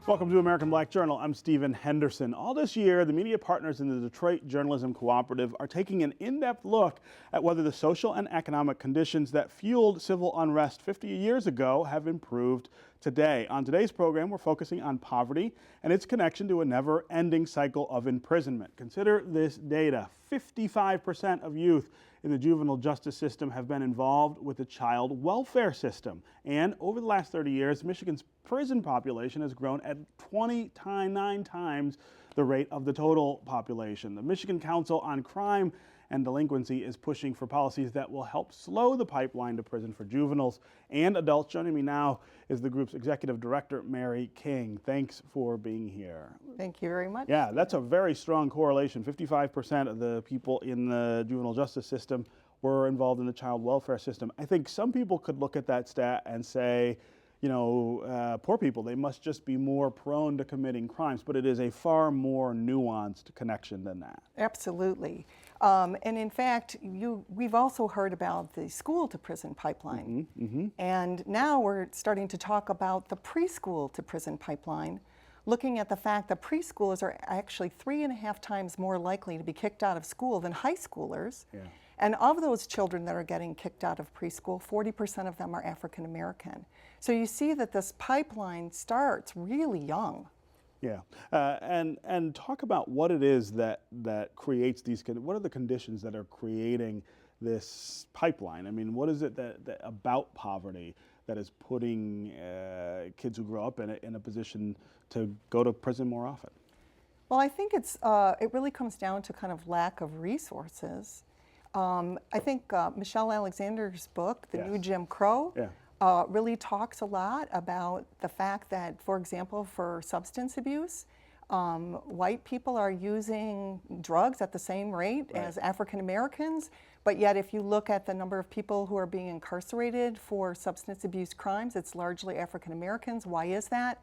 Welcome to American Black Journal. I'm Stephen Henderson. All this year, the media partners in the Detroit Journalism Cooperative are taking an in-depth look at whether the social and economic conditions that fueled civil unrest 50 years ago have improved today. On today's program, we're focusing on poverty and its connection to a never-ending cycle of imprisonment. Consider this data. 55% of youth in the juvenile justice system have been involved with the child welfare system. And over the last 30 years, Michigan's prison population has grown at 29 times the rate of the total population. The Michigan Council on Crime and Delinquency is pushing for policies that will help slow the pipeline to prison for juveniles and adults. Joining me now is the group's executive director, Mary King. Thanks for being here. Thank you very much. Yeah, that's a very strong correlation. 55% of the people in the juvenile justice system were involved in the child welfare system. I think some people could look at that stat and say, you know, poor people, they must just be more prone to committing crimes, but it is a far more nuanced connection than that. Absolutely. And in fact, we've also heard about the school to prison pipeline. And now we're starting to talk about the preschool to prison pipeline, looking at the fact that preschoolers are actually 3.5 times more likely to be kicked out of school than high schoolers. Yeah. And of those children that are getting kicked out of preschool, 40% of them are African American. So you see that this pipeline starts really young. Yeah, and talk about what it is that creates these. What are the conditions that are creating this pipeline? I mean, what is it that about poverty that is putting kids who grow up in a position to go to prison more often? Well, I think it really comes down to kind of lack of resources. I think Michelle Alexander's book, The New Jim Crow, really talks a lot about the fact that, for example, for substance abuse, white people are using drugs at the same rate as African Americans, but yet if you look at the number of people who are being incarcerated for substance abuse crimes, it's largely African Americans. Why is that?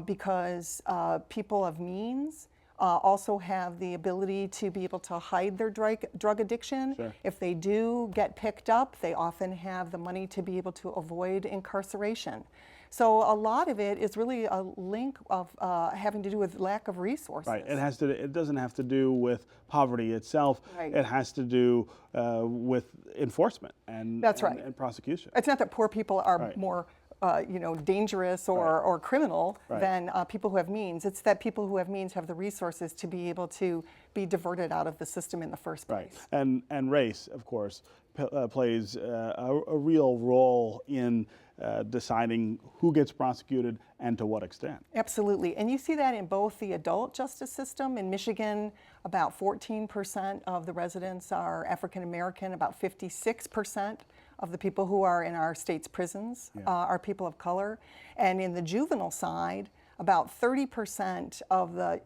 Because people of means also have the ability to be able to hide their drug addiction. Sure. If they do get picked up, they often have the money to be able to avoid incarceration. So a lot of it is really a link of having to do with lack of resources. Right. It doesn't have to do with poverty itself. Right. It has to do with enforcement and prosecution. It's not that poor people are more dangerous or criminal than people who have means. It's that people who have means have the resources to be able to be diverted out of the system in the first place. Right, and race, of course, plays a real role in deciding who gets prosecuted and to what extent. Absolutely, and you see that in both the adult justice system. In Michigan, about 14% of the residents are African American, about 56% of the people who are in our state's prisons are people of color. And in the juvenile side, about 30% of the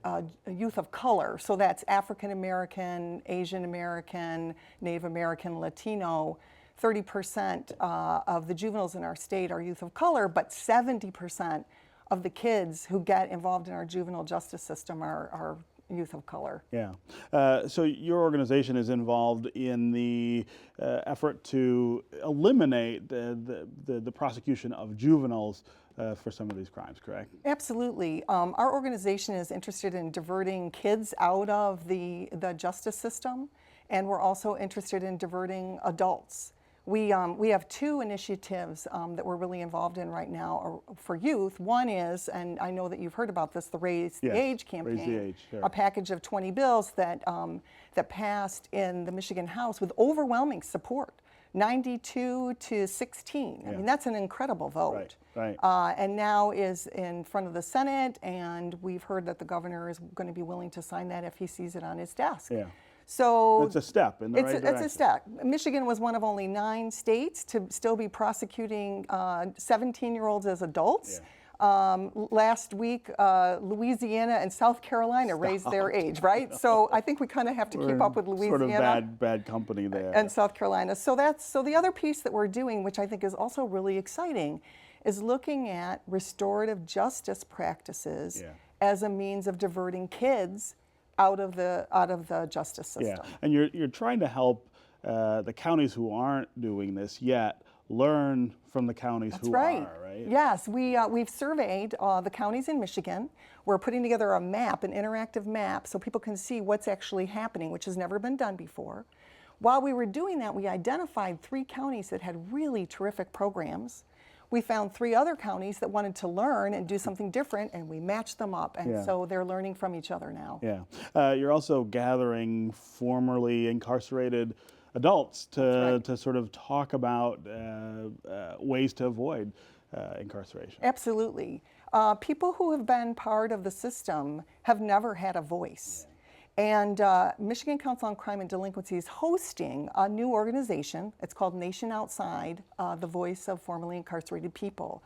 youth of color, so that's African American, Asian American, Native American, Latino, 30% of the juveniles in our state are youth of color, but 70% of the kids who get involved in our juvenile justice system are youth of color. Yeah. So your organization is involved in the effort to eliminate the prosecution of juveniles for some of these crimes, correct? Absolutely. Our organization is interested in diverting kids out of the justice system, and we're also interested in diverting adults. We have two initiatives that we're really involved in right now for youth. One is, and I know that you've heard about this, the Raise the Age campaign. Raise the Age, sure. A package of 20 bills that passed in the Michigan House with overwhelming support, 92 to 16. I mean, that's an incredible vote. Right. And now is in front of the Senate, and we've heard that the governor is going to be willing to sign that if he sees it on his desk. Yeah. So it's a step in the right direction. It's a step. Michigan was one of only 9 states to still be prosecuting 17-year-olds as adults. Last week, Louisiana and South Carolina raised their age, right? So I think we kind of have to keep up with Louisiana. Sort of bad company there. And South Carolina. So the other piece that we're doing, which I think is also really exciting, is looking at restorative justice practices as a means of diverting kids out of the justice system. Yeah, and you're trying to help the counties who aren't doing this yet learn from the counties That's who right. are, right? Yes, we've surveyed the counties in Michigan. We're putting together a map, an interactive map, so people can see what's actually happening, which has never been done before. While we were doing that, we identified 3 counties that had really terrific programs. We found 3 other counties that wanted to learn and do something different, and we matched them up, and so they're learning from each other now. Yeah. You're also gathering formerly incarcerated adults to sort of talk about ways to avoid incarceration. Absolutely. People who have been part of the system have never had a voice. And Michigan Council on Crime and Delinquency is hosting a new organization. It's called Nation Outside, the Voice of Formerly Incarcerated People.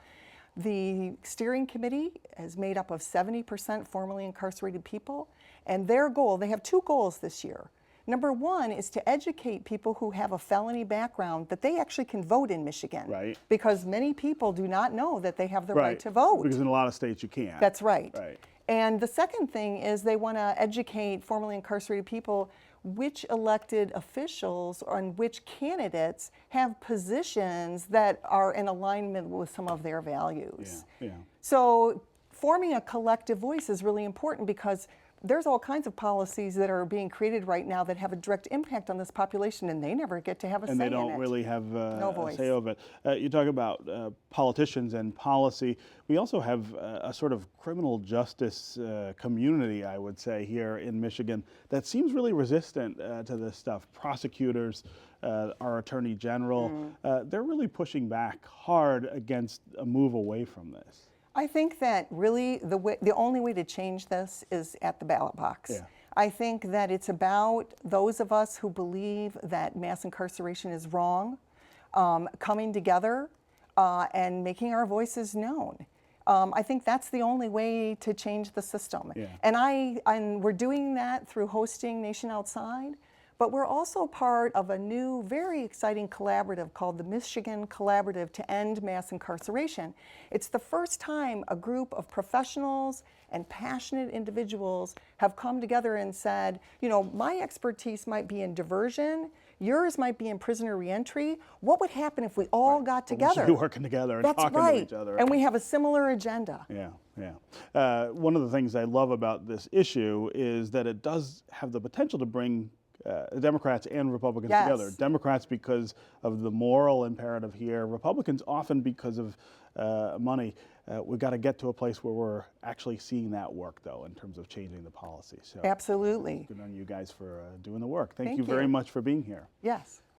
The steering committee is made up of 70% formerly incarcerated people, and their goal, they have 2 goals this year. Number 1 is to educate people who have a felony background that they actually can vote in Michigan. Right. Because many people do not know that they have the right to vote. Because in a lot of states you can't. That's right. Right. And the second thing is they want to educate formerly incarcerated people which elected officials and which candidates have positions that are in alignment with some of their values. Yeah. So forming a collective voice is really important because there's all kinds of policies that are being created right now that have a direct impact on this population, and they never get to have a say in it. And they don't really have No a voice. say of it. You talk about politicians and policy. We also have a sort of criminal justice community, I would say, here in Michigan that seems really resistant to this stuff. Prosecutors, our Attorney General, they're really pushing back hard against a move away from this. I think that really the only way to change this is at the ballot box. Yeah. I think that it's about those of us who believe that mass incarceration is wrong, coming together and making our voices known. I think that's the only way to change the system. Yeah. And we're doing that through hosting Nation Outside. But we're also part of a new, very exciting collaborative called the Michigan Collaborative to End Mass Incarceration. It's the first time a group of professionals and passionate individuals have come together and said, you know, my expertise might be in diversion, yours might be in prisoner reentry. What would happen if we all got together? We should be working together and talking to each other. And we have a similar agenda. Yeah. One of the things I love about this issue is that it does have the potential to bring Democrats and Republicans together. Democrats because of the moral imperative here, Republicans often because of money. We've got to get to a place where we're actually seeing that work, though, in terms of changing the policy. So absolutely. Good on you guys for doing the work. Thank Thank you very much for being here. Yes.